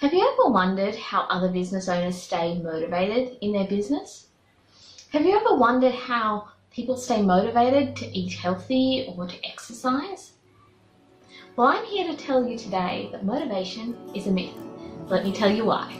Have you ever wondered how other business owners stay motivated in their business? Have you ever wondered how people stay motivated to eat healthy or to exercise? Well, I'm here to tell you today that motivation is a myth. Let me tell you why.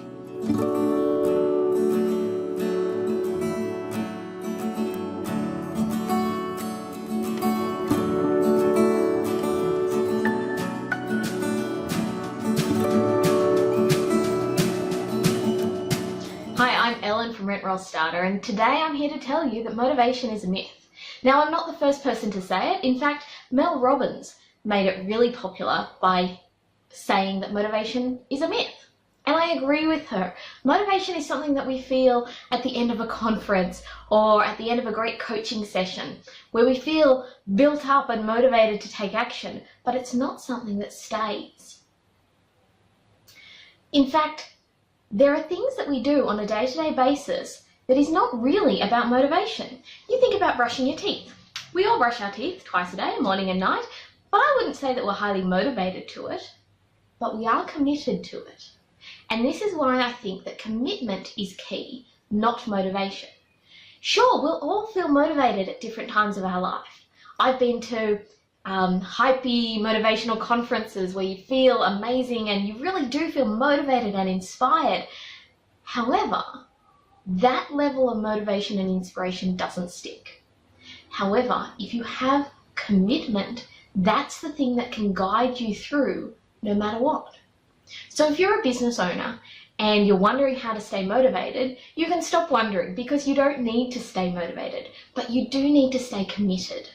Hi, I'm Ellen from Rent Roll Starter, and today I'm here to tell you that motivation is a myth. Now, I'm not the first person to say it. In fact, Mel Robbins made it really popular by saying that motivation is a myth. And I agree with her. Motivation is something that we feel at the end of a conference or at the end of a great coaching session, where we feel built up and motivated to take action, but it's not something that stays. In fact, there are things that we do on a day-to-day basis that is not really about motivation. You think about brushing your teeth. We all brush our teeth twice a day, morning and night, but I wouldn't say that we're highly motivated to it, but we are committed to it. And this is why I think that commitment is key, not motivation. Sure, we'll all feel motivated at different times of our life. I've been to hypey motivational conferences where you feel amazing and you really do feel motivated and inspired. However, that level of motivation and inspiration doesn't stick. However, if you have commitment, that's the thing that can guide you through no matter what. So if you're a business owner and you're wondering how to stay motivated, you can stop wondering, because you don't need to stay motivated, but you do need to stay committed.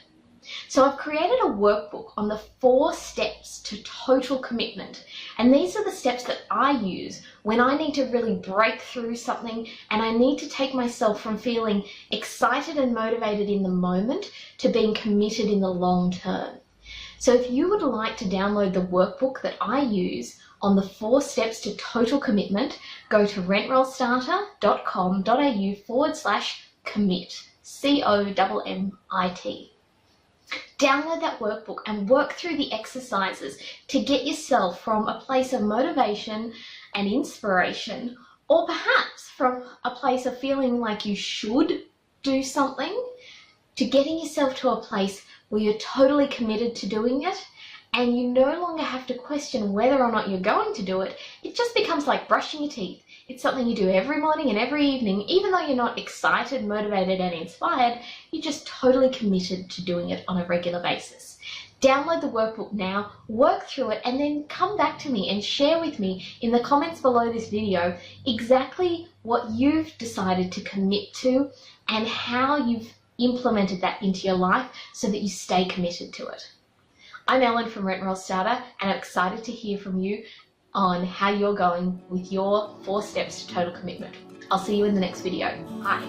So I've created a workbook on the 4 steps to total commitment. And these are the steps that I use when I need to really break through something and I need to take myself from feeling excited and motivated in the moment to being committed in the long term. So if you would like to download the workbook that I use on the 4 steps to total commitment, go to rentrollstarter.com.au/commit, COMMIT. Download that workbook and work through the exercises to get yourself from a place of motivation and inspiration, or perhaps from a place of feeling like you should do something, to getting yourself to a place where you're totally committed to doing it and you no longer have to question whether or not you're going to do it. It just becomes like brushing your teeth. It's something you do every morning and every evening. Even though you're not excited, motivated, and inspired, you're just totally committed to doing it on a regular basis. Download the workbook now, work through it, and then come back to me and share with me in the comments below this video exactly what you've decided to commit to and how you've implemented that into your life so that you stay committed to it. I'm Ellen from Rent Roll Starter, and I'm excited to hear from you on how you're going with your 4 steps to total commitment. I'll see you in the next video. Bye.